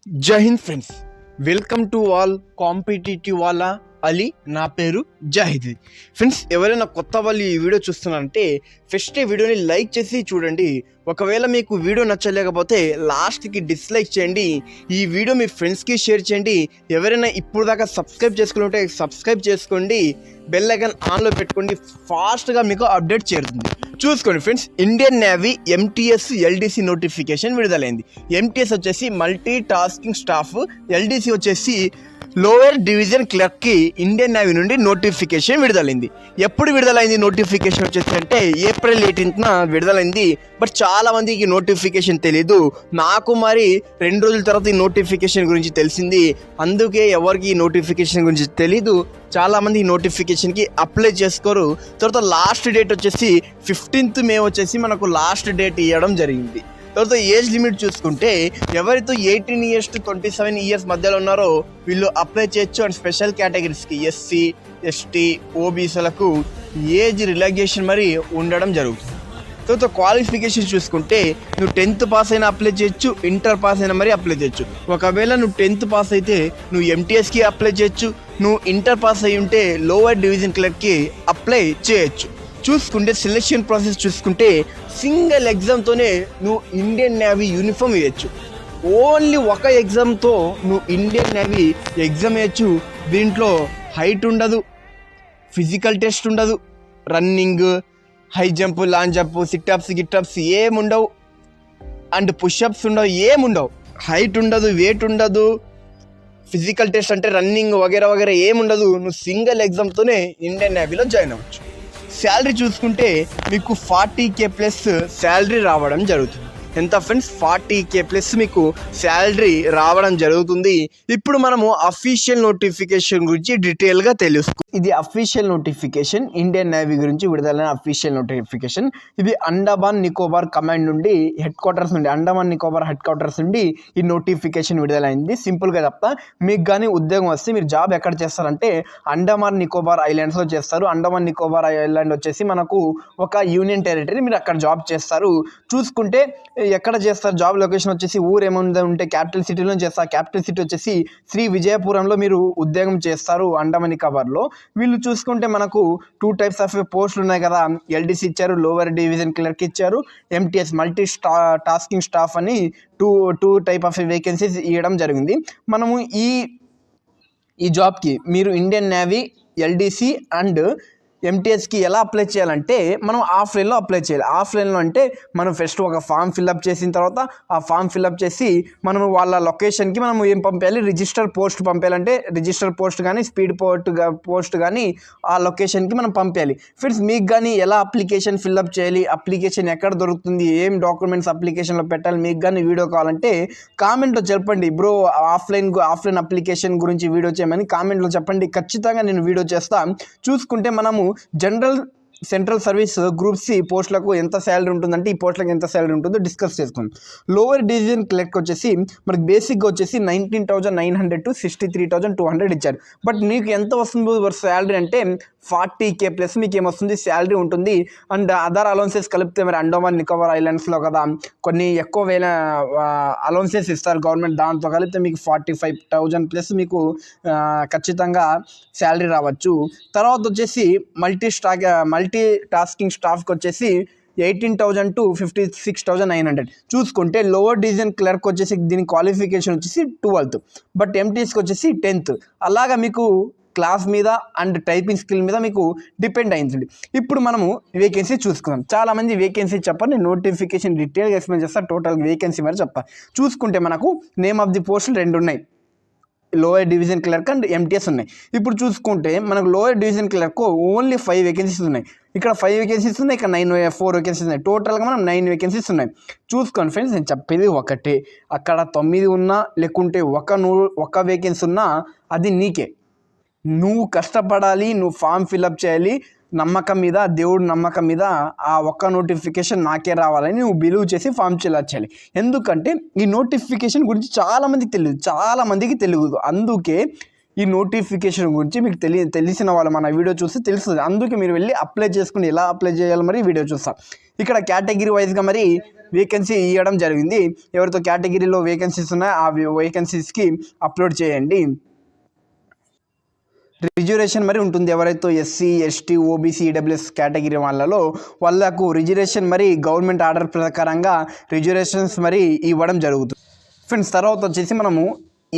జై Hind friends, welcome to all competitive వాళ్ళ అలీ. నా పేరు జాహిద్. ఫ్రెండ్స్, ఎవరైనా కొత్త వాళ్ళు ఈ వీడియో చూస్తున్నారంటే ఫస్ట్ ఈ వీడియోని లైక్ చేసి చూడండి. ఒకవేళ మీకు వీడియో నచ్చలేకపోతే లాస్ట్కి డిస్లైక్ చేయండి. ఈ వీడియో మీ ఫ్రెండ్స్కి షేర్ చేయండి. ఎవరైనా ఇప్పుడు దాకా సబ్స్క్రైబ్ చేసుకుంటే సబ్స్క్రైబ్ చేసుకోండి, బెల్ ఐకాన్ ఆన్లో పెట్టుకోండి. ఫాస్ట్గా మీకు అప్డేట్ చేరుతుంది. చూసుకోండి friends, Indian navy MTS LDC notification విడుదలైంది. ఎంటీఎస్ వచ్చేసి మల్టీ టాస్కింగ్ స్టాఫ్, ఎల్డీసీ వచ్చేసి లోయర్ డివిజన్ క్లర్క్కి ఇండియన్ నేవీ నుండి నోటిఫికేషన్ విడుదలైంది. ఎప్పుడు విడుదలైంది నోటిఫికేషన్ వచ్చేసి అంటే ఏప్రిల్ 18న విడుదలైంది. బట్ చాలా మందికి నోటిఫికేషన్ తెలీదు. నాకు మరి 2 రోజుల తర్వాత ఈ నోటిఫికేషన్ గురించి తెలిసింది. అందుకే ఎవరికి ఈ నోటిఫికేషన్ గురించి తెలీదు. చాలామంది ఈ నోటిఫికేషన్కి అప్లై చేసుకోరు. తర్వాత లాస్ట్ డేట్ వచ్చేసి 15th మే వచ్చేసి మనకు లాస్ట్ డేట్ ఇవ్వడం జరిగింది. తర్వాత ఏజ్ లిమిట్ చూసుకుంటే ఎవరైతే 18 years to 27 years మధ్యలో ఉన్నారో వీళ్ళు అప్లై చేయొచ్చు. అండ్ స్పెషల్ కేటగిరీస్కి ఎస్సీ, ఎస్టీ, ఓబీసీలకు ఏజ్ రిలాక్సేషన్ మరి ఉండడం జరుగుతుంది. తర్వాత క్వాలిఫికేషన్ చూసుకుంటే నువ్వు 10th పాస్ అయినా అప్లై చేయొచ్చు, ఇంటర్ పాస్ అయినా మరి అప్లై చేయొచ్చు. ఒకవేళ నువ్వు 10th పాస్ అయితే నువ్వు ఎంటీఎస్కి అప్లై చేయొచ్చు. నువ్వు ఇంటర్ పాస్ అయి ఉంటే లోవర్ డివిజన్ క్లర్క్కి అప్లై చేయొచ్చు. చూసుకుంటే సెలెక్షన్ ప్రాసెస్ చూసుకుంటే సింగిల్ ఎగ్జామ్తోనే నువ్వు ఇండియన్ నేవీ యూనిఫామ్ వేయచ్చు. ఓన్లీ ఒక ఎగ్జామ్తో నువ్వు ఇండియన్ నేవీ ఎగ్జామ్ వేయచ్చు. దీంట్లో హైట్ ఉండదు, ఫిజికల్ టెస్ట్ ఉండదు, running, high jump, long jump, sit ups, గిట్అప్స్ ఏముండవు. అండ్ పుషప్స్ ఉండవు, ఏముండవు. హైట్ ఉండదు, వెయిట్ ఉండదు, ఫిజికల్ టెస్ట్ అంటే రన్నింగ్ వగేరా వగేరా ఏముండదు. నువ్వు సింగిల్ ఎగ్జామ్తోనే ఇండియన్ నేవీలో జాయిన్ అవ్వచ్చు. శాలరీ చూసుకుంటే మీకు 40K ప్లస్ శాలరీ రావడం జరుగుతుంది. ఎంత ఫ్రెండ్స్? 40K ప్లస్ మీకు శాలరీ రావడం జరుగుతుంది. ఇప్పుడు మనము అఫీషియల్ నోటిఫికేషన్ గురించి డీటెయిల్గా తెలుసుకుందాం. ఇది అఫీషియల్ నోటిఫికేషన్, ఇండియన్ నేవీ గురించి విడుదలైన అఫీషియల్ నోటిఫికేషన్. ఇది అండమాన్ నికోబార్ కమాండ్ నుండి హెడ్ క్వార్టర్స్ నుండి, అండమాన్ నికోబార్ హెడ్ క్వార్టర్స్ నుండి ఈ నోటిఫికేషన్ విడుదలైంది. సింపుల్గా చెప్తా, మీకు కానీ ఉద్యోగం వస్తే మీరు జాబ్ ఎక్కడ చేస్తారంటే అండమాన్ నికోబార్ ఐలాండ్స్లో చేస్తారు. అండమాన్ నికోబార్ ఐలాండ్ వచ్చేసి మనకు ఒక యూనియన్ టెరిటరీ, మీరు అక్కడ జాబ్ చేస్తారు. చూసుకుంటే ఎక్కడ చేస్తారు జాబ్ లొకేషన్ వచ్చేసి ఊరు ఏముంది ఉంటే క్యాపిటల్ సిటీలో చేస్తారు. క్యాపిటల్ సిటీ వచ్చేసి శ్రీ విజయపురంలో మీరు ఉద్యోగం చేస్తారు అండమాన్ నికోబార్లో. వీళ్ళు చూసుకుంటే మనకు 2 types ఆఫ్ పోస్టులు ఉన్నాయి కదా. ఎల్డీసీ ఇచ్చారు, లోవర్ డివిజన్ క్లర్క్ ఇచ్చారు, ఎంటీఎస్ మల్టీ టాస్కింగ్ స్టాఫ్ అని టూ టైప్ ఆఫ్ వేకెన్సీస్ ఇవ్వడం జరిగింది. మనము ఈ జాబ్కి మీరు ఇండియన్ నేవీ, ఎల్డీసీ అండ్ ఎంటీఎస్కి ఎలా అప్లై చేయాలంటే మనం ఆఫ్లైన్లో అప్లై చేయాలి. ఆఫ్లైన్లో అంటే మనం ఫస్ట్ ఒక ఫామ్ ఫిల్అప్ చేసిన తర్వాత ఆ ఫామ్ ఫిల్అప్ చేసి మనం వాళ్ళ లొకేషన్కి మనం ఏం పంపించాలి, రిజిస్టర్ పోస్ట్ పంపించాలంటే రిజిస్టర్ పోస్ట్ కానీ స్పీడ్ పోస్ట్ కానీ ఆ లొకేషన్కి మనం పంపించాలి. ఫ్రెండ్స్, మీకు కానీ ఎలా అప్లికేషన్ ఫిల్అప్ చేయాలి, అప్లికేషన్ ఎక్కడ దొరుకుతుంది, ఏం డాక్యుమెంట్స్ అప్లికేషన్లో పెట్టాలి, మీకు కానీ వీడియో కావాలంటే కామెంట్లో చెప్పండి. బ్రో ఆఫ్లైన్ అప్లికేషన్ గురించి వీడియో చేయమని కామెంట్లో చెప్పండి. ఖచ్చితంగా నేను వీడియో చేస్తాను. చూసుకుంటే మనము general central service group C పోస్టులకు ఎంత శాలరీ ఉంటుందంటే ఈ పోస్టులకు ఎంత శాలరీ ఉంటుందో డిస్కస్ చేసుకుందాం. లోవర్ డివిజన్ క్లర్క్ వచ్చేసి మనకి బేసిక్గా వచ్చేసి 19,900 to 63,200 ఇచ్చారు. బట్ నీకు ఎంత వస్తుంది శాలరీ అంటే 40K ప్లస్ మీకు ఏమొస్తుంది శాలరీ ఉంటుంది. అండ్ అదర్ అలౌన్సెస్ కలిపితే మరి అండమాన్ నికోబార్ ఐలాండ్స్లో కదా కొన్ని ఎక్కువ అలౌన్సెస్ ఇస్తారు గవర్నమెంట్, దాంతో కలిపితే మీకు 45,000 ప్లస్ మీకు ఖచ్చితంగా శాలరీ రావచ్చు. తర్వాత వచ్చేసి మల్టీ టాస్కింగ్ స్టాఫ్కి వచ్చేసి 18,000 to 56,900. చూసుకుంటే లోవర్ డివిజన్ క్లర్క్ వచ్చేసి దీని క్వాలిఫికేషన్ వచ్చేసి 12th, బట్ ఎంటీఎస్కి వచ్చేసి 10th. అలాగా మీకు క్లాస్ మీద అండ్ టైపింగ్ స్కిల్ మీద మీకు డిపెండ్ అయింది. ఇప్పుడు మనము వేకెన్సీ చూసుకుందాం. చాలామంది వేకెన్సీ చెప్పారు, నేను నోటిఫికేషన్ డీటెయిల్గా ఎక్స్ప్లెయిన్ చేస్తాను. టోటల్ వేకెన్సీ మరి చెప్తాను. చూసుకుంటే మనకు నేమ్ ఆఫ్ ది పోస్టులు 2 ఉన్నాయి, lower division clerk and MTS ఉన్నాయి. ఇప్పుడు చూసుకుంటే మనకు lower division clerk only 5 vacancies ఉన్నాయి. ఇక్కడ 5 వేకెన్సీస్ ఉన్నాయి, ఇక్కడ 4 వేకెన్సీస్ ఉన్నాయి. టోటల్గా మనం 9 వేకెన్సీస్ ఉన్నాయి. చూసుకోండి ఫ్రెండ్స్, నేను చెప్పేది ఒకటే. అక్కడ 9 ఉన్నా లేకుంటే ఒక వేకెన్సీ ఉన్నా అది నీకే. నువ్వు కష్టపడాలి, నువ్వు ఫామ్ ఫిల్అప్ చేయాలి. నమ్మకం మీద, దేవుడి నమ్మకం మీద ఆ ఒక్క నోటిఫికేషన్ నాకే రావాలని నువ్వు బిలీవ్ చేసి ఫామ్ ఫిల్అప్ చేయాలి. ఎందుకంటే ఈ నోటిఫికేషన్ గురించి చాలామందికి తెలియదు. అందుకే ఈ నోటిఫికేషన్ గురించి మీకు తెలిసిన వాళ్ళు మన వీడియో చూస్తే తెలుస్తుంది. అందుకే మీరు వెళ్ళి అప్లై చేసుకుని ఎలా అప్లై చేయాలి మరి వీడియో చూస్తాం. ఇక్కడ కేటగిరీ వైజ్గా మరి వేకెన్సీ ఇవ్వడం జరిగింది. ఎవరితో కేటగిరీలో వేకెన్సీస్ ఉన్నాయో ఆ వేకెన్సీస్కి అప్లోడ్ చేయండి. రిజర్వేషన్ మరి ఉంటుంది. ఎవరైతే SC, ST, OBC, EWS category వాళ్ళకు రిజర్వేషన్ మరి గవర్నమెంట్ ఆర్డర్ ప్రకారంగా రిజర్వేషన్స్ మరి ఇవ్వడం జరుగుతుంది. ఫ్రెండ్స్, తర్వాత వచ్చేసి మనము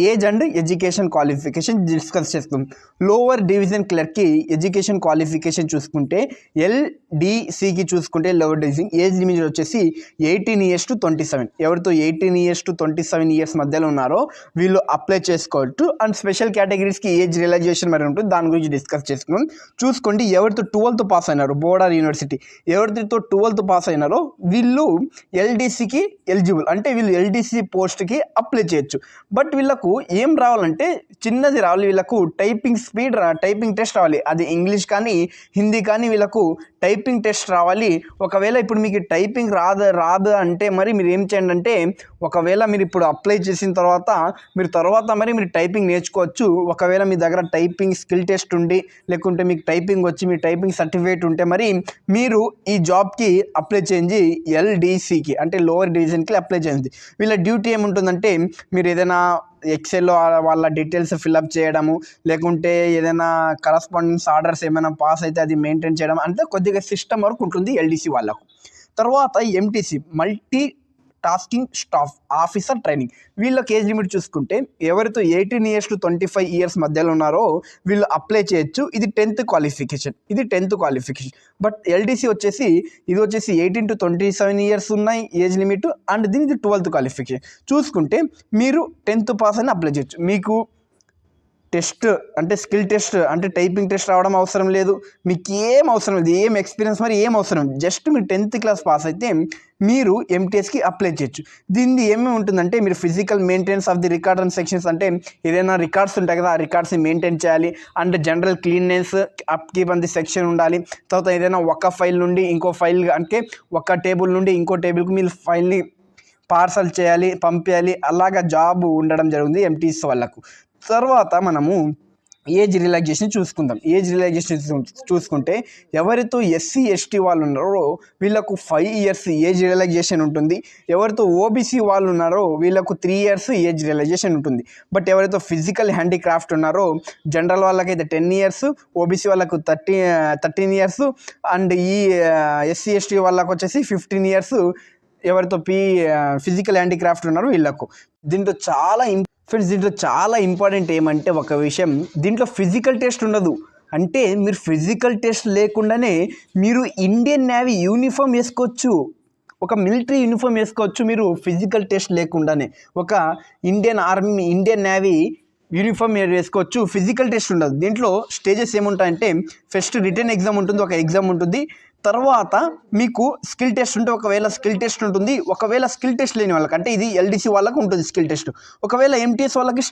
age and education qualification discuss చేస్తాం. లోవర్ డివిజన్ క్లర్క్కి ఎడ్యుకేషన్ క్వాలిఫికేషన్ చూసుకుంటే LDCకి చూసుకుంటే లోవర్ డివిజన్ ఏజ్ లిమిట్ వచ్చేసి 18 years to 27. ఎవరితో 18 years to 27 years మధ్యలో ఉన్నారో వీళ్ళు అప్లై చేసుకోవచ్చు. అండ్ స్పెషల్ కేటగిరీస్కి ఏజ్ రిలాక్సేషన్ మరి ఉంటుంది. దాని గురించి డిస్కస్ చేసుకున్నాం. చూసుకోండి, ఎవరితో 12th పాస్ అయినారో బోర్డర్ యూనివర్సిటీ ఎవరితో 12th పాస్ అయినారో వీళ్ళు LDCకి ఎలిజిబుల్, అంటే వీళ్ళు LDC పోస్ట్కి అప్లై చేయొచ్చు. బట్ వీళ్ళకు ఏం రావాలంటే చిన్నది రావాలి. వీళ్ళకు టైపింగ్ స్పీడ్ టైపింగ్ టెస్ట్ రావాలి. అది ఇంగ్లీష్ కానీ హిందీ కానీ వీళ్ళకు టైపింగ్ టెస్ట్ రావాలి. ఒకవేళ ఇప్పుడు మీకు టైపింగ్ రాదు అంటే మరి మీరు ఏం చేయండి అంటే, ఒకవేళ మీరు ఇప్పుడు అప్లై చేసిన తర్వాత మీరు టైపింగ్ నేర్చుకోవచ్చు. ఒకవేళ మీ దగ్గర టైపింగ్ స్కిల్ టెస్ట్ ఉండి లేకుంటే మీకు టైపింగ్ వచ్చి మీ టైపింగ్ సర్టిఫికేట్ ఉంటే మరి మీరు ఈ జాబ్కి అప్లై చేయండి. LDCకి అంటే లోవర్ డివిజన్కి అప్లై చేయండి. వీళ్ళ డ్యూటీ ఏముంటుందంటే, మీరు ఏదైనా ఎక్సెల్లో వాళ్ళ డీటెయిల్స్ ఫిల్అప్ చేయడము, లేకుంటే ఏదైనా కరస్పాండెన్స్ ఆర్డర్స్ ఏమైనా పాస్ అయితే అది మెయింటైన్ చేయడం, అంటే కొద్దిగా సిస్టమ్ వర్క్ ఉంటుంది LDC వాళ్ళకు. తర్వాత MTC multi tasking staff officer training. వీళ్ళకి ఏజ్ లిమిట్ చూసుకుంటే ఎవరితో 18 years to 25 years మధ్యలో ఉన్నారో వీళ్ళు అప్లై చేయొచ్చు. ఇది 10th క్వాలిఫికేషన్. బట్ LDC వచ్చేసి 18 to 27 years ఉన్నాయి ఏజ్ లిమిట్. అండ్ దీనికి 12th క్వాలిఫికేషన్ చూసుకుంటే మీరు 10th పాస్ అని అప్లై చేయొచ్చు. మీకు టెస్ట్ అంటే స్కిల్ టెస్ట్ అంటే టైపింగ్ టెస్ట్ రావడం అవసరం లేదు. మీకు ఏం అవసరం లేదు, ఏం ఎక్స్పీరియన్స్ మరి ఏం అవసరం లేదు. జస్ట్ మీరు 10th class పాస్ అయితే మీరు MTSకి అప్లై చేయొచ్చు. దీన్ని ఏమేమి ఉంటుందంటే, మీరు physical maintenance of the record and sections, అంటే ఏదైనా రికార్డ్స్ ఉంటాయి కదా, ఆ రికార్డ్స్ని మెయింటైన్ చేయాలి. And general cleanness up keep అంది సెక్షన్ ఉండాలి. తర్వాత ఏదైనా ఒక ఫైల్ నుండి ఇంకో ఫైల్, అంటే ఒక టేబుల్ నుండి ఇంకో టేబుల్కి మీరు ఫైల్ని పార్సల్ చేయాలి, పంపించాలి. అలాగా జాబ్ ఉండడం జరుగుతుంది MTS వాళ్ళకు. తర్వాత మనము ఏజ్ రిలాక్సేషన్ చూసుకుందాం. ఏజ్ రిలాక్సేషన్ చూసుకుంటే ఎవరితో SC, ST వాళ్ళు ఉన్నారో వీళ్ళకు 5 years ఏజ్ రిలాక్సేషన్ ఉంటుంది. ఎవరితో OBC వాళ్ళు ఉన్నారో వీళ్ళకు 3 years ఏజ్ రిలాక్సేషన్ ఉంటుంది. బట్ ఎవరైతే ఫిజికల్ హ్యాండీక్రాఫ్ట్ ఉన్నారో జనరల్ వాళ్ళకైతే 10 years, OBC వాళ్ళకు 13 years, అండ్ ఈ SC, ST వాళ్ళకు వచ్చేసి 15 years ఎవరితో ఫిజికల్ హ్యాండీక్రాఫ్ట్ ఉన్నారో వీళ్ళకు. దీంట్లో చాలా ఇంపార్టెంట్ ఏమంటే ఒక విషయం, దీంట్లో ఫిజికల్ టెస్ట్ ఉండదు. అంటే మీరు ఫిజికల్ టెస్ట్ లేకుండానే మీరు ఇండియన్ నేవీ యూనిఫామ్ వేసుకోవచ్చు, ఒక మిలిటరీ యూనిఫామ్ వేసుకోవచ్చు. మీరు ఫిజికల్ టెస్ట్ లేకుండానే ఒక Indian army, Indian navy uniform వేసుకోవచ్చు. ఫిజికల్ టెస్ట్ ఉండదు. దీంట్లో స్టేజెస్ ఏముంటాయంటే, ఫస్ట్ రిటర్న్ ఎగ్జామ్ ఉంటుంది, ఒక ఎగ్జామ్ ఉంటుంది. తర్వాత మీకు స్కిల్ టెస్ట్ ఉంటే ఒకవేళ స్కిల్ టెస్ట్ ఉంటుంది. ఒకవేళ స్కిల్ టెస్ట్ లేని వాళ్ళకి, అంటే ఇది LDC వాళ్ళకు ఉంటుంది స్కిల్ టెస్ట్. ఒకవేళ MTS వాళ్ళకి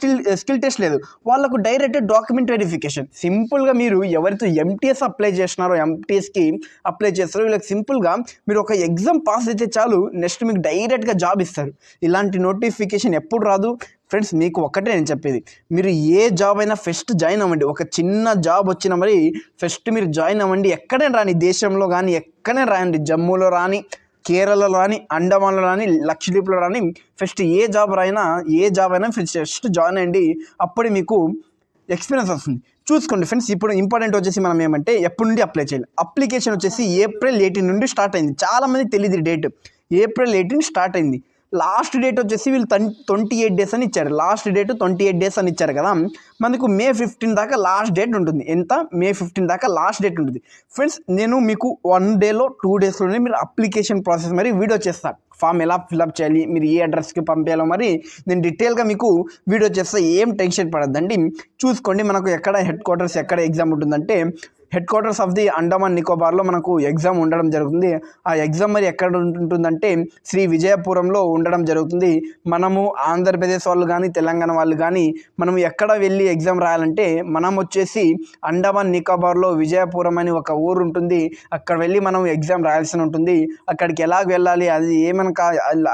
స్కిల్ టెస్ట్ లేదు, వాళ్ళకు డైరెక్ట్ డాక్యుమెంట్ వెరిఫికేషన్. సింపుల్గా మీరు ఎవరితో MTS అప్లై చేస్తున్నారో, MTSకి అప్లై చేస్తారో వీళ్ళకి సింపుల్గా మీరు ఒక ఎగ్జామ్ పాస్ అయితే చాలు, నెక్స్ట్ మీకు డైరెక్ట్గా జాబ్ ఇస్తారు. ఇలాంటి నోటిఫికేషన్ ఎప్పుడు రాదు ఫ్రెండ్స్. మీకు ఒక్కటే నేను చెప్పేది, మీరు ఏ జాబ్ అయినా ఫస్ట్ జాయిన్ అవ్వండి. ఒక చిన్న జాబ్ వచ్చినా మరి ఫస్ట్ మీరు జాయిన్ అవ్వండి. ఎక్కడైనా రాని, దేశంలో కానీ ఎక్కడైనా రాయండి, జమ్మూలో రాని, కేరళలో రాని, అండమాన్లో రాని, లక్షద్వీప్లో రాని, ఫస్ట్ ఏ జాబ్ అయినా ఫస్ట్ జాయిన్ అయ్యండి. అప్పుడే మీకు ఎక్స్పీరియన్స్ వస్తుంది. చూసుకోండి ఫ్రెండ్స్, ఇప్పుడు ఇంపార్టెంట్ వచ్చేసి మనం ఏమంటే ఎప్పటి నుండి అప్లై చేయాలి. అప్లికేషన్ వచ్చేసి April 18 నుండి స్టార్ట్ అయింది. చాలామందికి తెలియదు డేట్. April 18 స్టార్ట్ అయింది. లాస్ట్ డేట్ వచ్చేసి వీళ్ళు 28 days అని ఇచ్చారు. లాస్ట్ డేట్ 28 days అని ఇచ్చారు కదా, మనకు May 15 దాకా లాస్ట్ డేట్ ఉంటుంది. ఎంత? May 15 దాకా లాస్ట్ డేట్ ఉంటుంది. ఫ్రెండ్స్, నేను మీకు 1 dayలో 2 daysలోనే మీరు అప్లికేషన్ ప్రాసెస్ మరి వీడియో చేస్తాను. ఫామ్ ఎలా ఫిల్అప్ చేయాలి, మీరు ఏ అడ్రస్కి పంపించాలో మరి నేను డీటెయిల్గా మీకు వీడియో చేస్తా. ఏం టెన్షన్ పడద్దండి. చూసుకోండి, మనకు ఎక్కడ హెడ్ క్వార్టర్స్, ఎక్కడ ఎగ్జామ్ ఉంటుందంటే headquarters of the Andaman నికోబార్లో మనకు ఎగ్జామ్ ఉండడం జరుగుతుంది. ఆ ఎగ్జామ్ మరి ఎక్కడ ఉంటుందంటే శ్రీ విజయపురంలో ఉండడం జరుగుతుంది. మనము ఆంధ్రప్రదేశ్ వాళ్ళు కానీ తెలంగాణ వాళ్ళు కానీ మనం ఎక్కడ వెళ్ళి ఎగ్జామ్ రాయాలంటే మనం వచ్చేసి అండమాన్ నికోబార్లో విజయపురం అని ఒక ఊరు ఉంటుంది. అక్కడ వెళ్ళి మనం ఎగ్జామ్ రాయాల్సి ఉంటుంది. అక్కడికి ఎలాగ వెళ్ళాలి, అది ఏమనక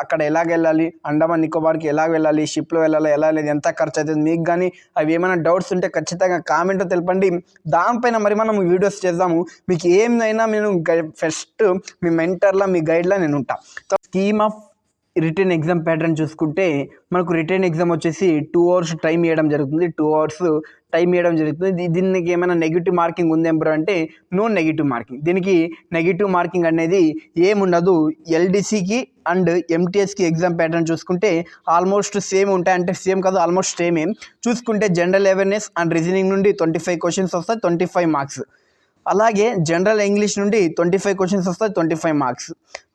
అక్కడ ఎలాగ వెళ్ళాలి, అండమాన్ నికోబార్కి ఎలాగ వెళ్ళాలి, షిప్లో వెళ్ళాలి, ఎలా లేదు, ఎంత ఖర్చు అవుతుంది, మీకు కానీ అవి ఏమైనా డౌట్స్ ఉంటే ఖచ్చితంగా కామెంట్లో తెలపండి. దానిపైన మరి మనం వీడియోస్ చేద్దాము. మీకు ఏమైనా నేను ఫస్ట్ మీ మెంటర్లా మీ గైడ్లా నేను ఉంటా. Scheme of return exam pattern చూసుకుంటే మనకు రిటర్న్ ఎగ్జామ్ వచ్చేసి 2 hours టైం ఇవ్వడం జరుగుతుంది. 2 hours టైం ఇవ్వడం జరుగుతుంది. దీనికి ఏమైనా నెగిటివ్ మార్కింగ్ ఉందేం బ్రో అంటే నో నెగిటివ్ మార్కింగ్. దీనికి నెగిటివ్ మార్కింగ్ అనేది ఏముండదు. ఎల్డిసికి అండ్ ఎంటీఎస్కి ఎగ్జామ్ ప్యాటర్న్ చూసుకుంటే ఆల్మోస్ట్ సేమ్ ఉంటాయి. అంటే సేమ్ కాదు, ఆల్మోస్ట్ సేమే. చూసుకుంటే జనరల్ అవేర్నెస్ అండ్ రీజనింగ్ నుండి 25 questions వస్తాయి, 25 marks. అలాగే జనరల్ ఇంగ్లీష్ నుండి 25 questions వస్తాయి, 25 marks.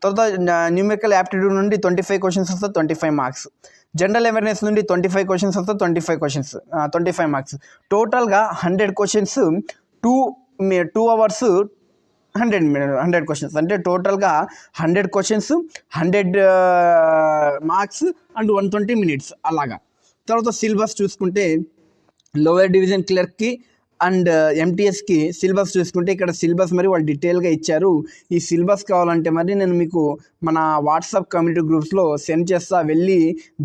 తర్వాత న్యూమెరికల్ యాప్టిట్యూడ్ నుండి 25 questions వస్తాయి, 25 marks. జనరల్ అవేర్నెస్ నుండి 25 questions వస్తాయి, 25 marks. టోటల్గా 100 questions 2 hours 100 questions. అంటే టోటల్గా 100 questions 100 marks అండ్ 120 minutes అలాగా. తర్వాత సిలబస్ చూసుకుంటే లోయర్ డివిజన్ క్లర్క్కి అండ్ ఎంటీఎస్కి సిలబస్ చూసుకుంటే ఇక్కడ సిలబస్ మరి వాళ్ళు డీటెయిల్గా ఇచ్చారు. ఈ సిలబస్ కావాలంటే మరి నేను మీకు మన వాట్సాప్ కమ్యూనిటీ గ్రూప్స్లో సెండ్ చేస్తా, వెళ్ళి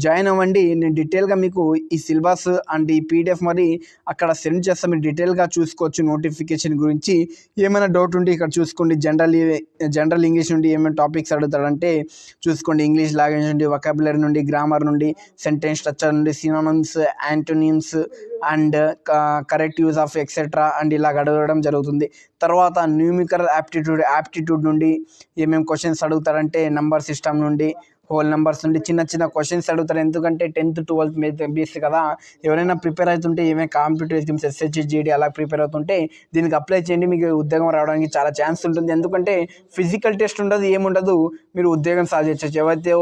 జాయిన్ అవ్వండి. నేను డీటెయిల్గా మీకు ఈ సిలబస్ అండ్ ఈ పీడిఎఫ్ మరి అక్కడ సెండ్ చేస్తా, మీరు డీటెయిల్గా చూసుకోవచ్చు. నోటిఫికేషన్ గురించి ఏమైనా డౌట్ ఉంటే ఇక్కడ చూసుకోండి. జనరల్ ఇంగ్లీష్ నుండి ఏమైనా టాపిక్స్ అడుగుతాడంటే చూసుకోండి. ఇంగ్లీష్ లాంగ్వేజ్ నుండి, వొకాబులరీ నుండి, గ్రామర్ నుండి, సెంటెన్స్ స్ట్రక్చర్ నుండి, synonyms, antonyms and correct use of etcetera and ఇలాగ అడగడం జరుగుతుంది. తర్వాత న్యూమికల్ యాప్టిట్యూడ్ నుండి ఏమేమి క్వశ్చన్స్ అడుగుతారంటే నంబర్ సిస్టమ్ నుండి, హోల్ నెంబర్స్ నుండి చిన్న చిన్న క్వశ్చన్స్ అడుగుతారు. ఎందుకంటే 10th 12th బేస్ కదా. ఎవరైనా ప్రిపేర్ అవుతుంటే ఏమైనా కాంపిటేటివ్ ఎగ్జామ్స్ SSC GD అలా ప్రిపేర్ అవుతుంటే దీనికి అప్లై చేయండి. మీకు ఉద్యోగం రావడానికి చాలా ఛాన్స్ ఉంటుంది. ఎందుకంటే ఫిజికల్ టెస్ట్ ఉండదు, ఏముండదు, మీరు ఉద్యోగం సాధించవచ్చు. ఎవరైతే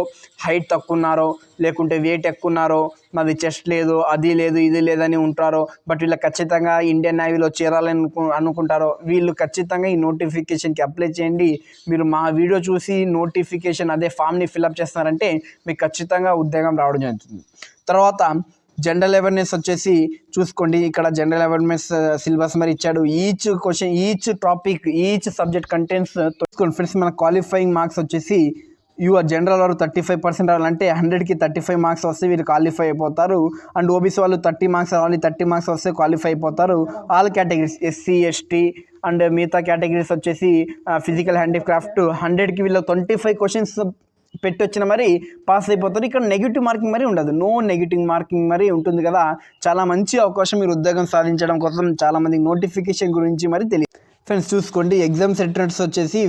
హైట్ తక్కువ ఉన్నారో, లేకుంటే వెయిట్ ఎక్కువ ఉన్నారో, మాది చెస్ట్ లేదు, అది లేదు, ఇది లేదని ఉంటారో, బట్ వీళ్ళు ఖచ్చితంగా ఇండియన్ నేవీలో చేరాలని అనుకుంటారో, వీళ్ళు ఖచ్చితంగా ఈ నోటిఫికేషన్కి అప్లై చేయండి. మీరు మా వీడియో చూసి నోటిఫికేషన్ అదే ఫామ్ని ఫిల్అప్ చేస్తున్నారంటే మీకు ఖచ్చితంగా ఉద్యోగం రావడం జరుగుతుంది. తర్వాత జనరల్ అవేర్నెస్ వచ్చేసి చూసుకోండి. ఇక్కడ జనరల్ అవేర్నెస్ సిలబస్ మరి ఇచ్చాడు. Each question, each topic, each subject contents చూసుకోండి ఫ్రెండ్స్. మన క్వాలిఫైయింగ్ మార్క్స్ వచ్చేసి యువర్ జనరల్ వారు 35% రావాలంటే 100కి 35 marks వస్తే వీళ్ళు క్వాలిఫై అయిపోతారు. అండ్ ఓబీసీ వాళ్ళు 30 marks రావాలి, 30 marks వస్తే క్వాలిఫై అయిపోతారు. All categories SC ST and మిగతా కేటగిరీస్ వచ్చేసి ఫిజికల్ హ్యాండిక్రాఫ్ట్ 100కి వీళ్ళు 25 questions పెట్టొచ్చిన మరి పాస్ అయిపోతారు. ఇక్కడ నెగిటివ్ మార్కింగ్ మరి ఉండదు, నో నెగిటివ్ మార్కింగ్ మరి ఉంటుంది కదా. చాలా మంచి అవకాశం మీరు ఉద్యోగం సాధించడం కోసం. చాలామంది నోటిఫికేషన్ గురించి మరి తెలియదు. ఫ్రెండ్స్ చూసుకోండి, ఎగ్జామ్ సెంటర్స్ వచ్చేసి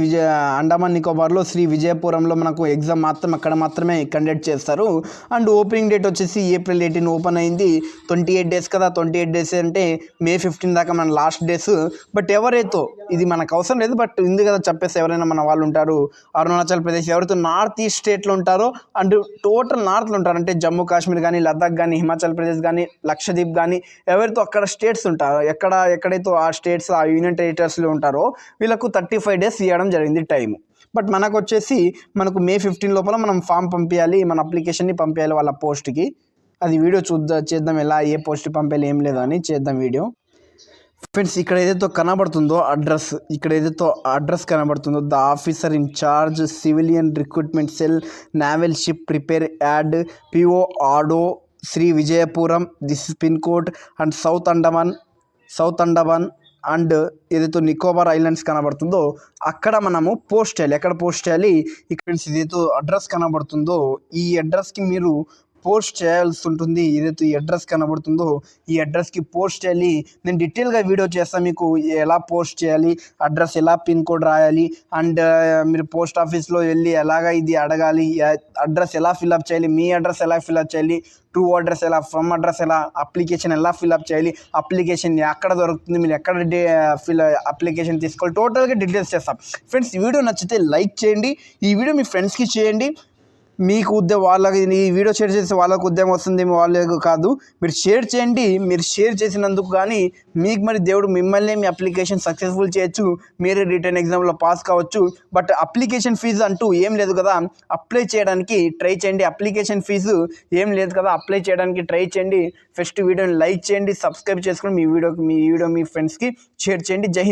అండమాన్ నికోబార్లో శ్రీ విజయపురంలో మనకు ఎగ్జామ్ అక్కడ మాత్రమే కండక్ట్ చేస్తారు. అండ్ ఓపెనింగ్ డేట్ వచ్చేసి April 18 ఓపెన్ అయింది. 28 days కదా, 28 days అంటే May 15 దాకా మన లాస్ట్ డేస్. బట్ ఎవరైతే ఇది మనకు అవసరం లేదు, బట్ ఉంది కదా చెప్పేసి ఎవరైనా మన వాళ్ళు ఉంటారు అరుణాచల్ ప్రదేశ్, ఎవరైతే నార్త్ ఈస్ట్ స్టేట్లో ఉంటారో అండ్ టోటల్ నార్త్లో ఉంటారు, అంటే జమ్మూ కాశ్మీర్ కానీ, లద్దాఖ్ కానీ, హిమాచల్ ప్రదేశ్ కానీ, లక్షద్వీప్ కానీ, ఎవరైతే అక్కడ స్టేట్స్ ఉంటారో, ఎక్కడైతే ఆ స్టేట్స్, ఆ యూనియన్ టెరిటరీస్లో ఉంటారో వీళ్ళకు 35 days ఇవ్వడం జరిగింది టైం. బట్ మనకు వచ్చేసి May 15 లోపల మనం ఫామ్ పంపించాలి, మన అప్లికేషన్ని పంపించాలి వాళ్ళ పోస్ట్కి. అది వీడియో చేద్దాం, ఎలా ఏ పోస్ట్ పంపించాలి ఏం లేదు అని చేద్దాం వీడియో. ఫ్రెండ్స్ ఇక్కడ ఏదైతే కనబడుతుందో అడ్రస్, కనబడుతుందో the officer in charge civilian recruitment cell naval ship repair yard PO Haddo Sri Vijayapuram, this pin code and south Andaman and ఏదైతే నికోబార్ ఐలాండ్స్ కనబడుతుందో అక్కడ మనము పోస్ట్ చేయాలి. ఎక్కడ పోస్ట్ చేయాలి? ఇక్కడ ఏదైతే అడ్రస్ కనబడుతుందో ఈ అడ్రస్కి మీరు పోస్ట్ చేయాల్సి ఉంటుంది. ఏదైతే ఈ అడ్రస్ కనబడుతుందో ఈ అడ్రస్కి పోస్ట్ చేయాలి. నేను డీటెయిల్గా వీడియో చేస్తాను మీకు ఎలా పోస్ట్ చేయాలి, అడ్రస్ ఎలా పిన్ కోడ్ రాయాలి, అండ్ మీరు పోస్ట్ ఆఫీస్లో వెళ్ళి ఎలాగ ఇది అడగాలి, అడ్రస్ ఎలా ఫిల్అప్ చేయాలి, మీ అడ్రస్ ఎలా ఫిల్అప్ చేయాలి, ట్రూ అడ్రస్ ఎలా, ఫ్రమ్ అడ్రస్ ఎలా, అప్లికేషన్ ఎలా ఫిల్అప్ చేయాలి, అప్లికేషన్ ఎక్కడ దొరుకుతుంది, మీరు ఎక్కడ అప్లికేషన్ తీసుకోవాలి, టోటల్గా డీటెయిల్స్ చేస్తాం. ఫ్రెండ్స్ ఈ వీడియో నచ్చితే లైక్ చేయండి, ఈ వీడియో మీ ఫ్రెండ్స్కి చేయండి. మీకు వాళ్ళకి ఈ వీడియో షేర్ చేస్తే వాళ్ళకు ఉద్యోగం వస్తుంది, వాళ్ళకు కాదు. మీరు షేర్ చేయండి. మీరు షేర్ చేసినందుకు కానీ మీకు మరి దేవుడు మిమ్మల్ని మీ అప్లికేషన్ సక్సెస్ఫుల్ చేయొచ్చు, మీరే రిటర్న్ ఎగ్జామ్లో పాస్ కావచ్చు. బట్ అప్లికేషన్ ఫీజు అంటూ ఏం లేదు కదా, అప్లై చేయడానికి ట్రై చేయండి. అప్లికేషన్ ఫీజు ఏం లేదు కదా, అప్లై చేయడానికి ట్రై చేయండి. ఫస్ట్ వీడియోని లైక్ చేయండి, సబ్స్క్రైబ్ చేసుకొని మీ వీడియో మీ ఫ్రెండ్స్కి షేర్ చేయండి. జై హింద్.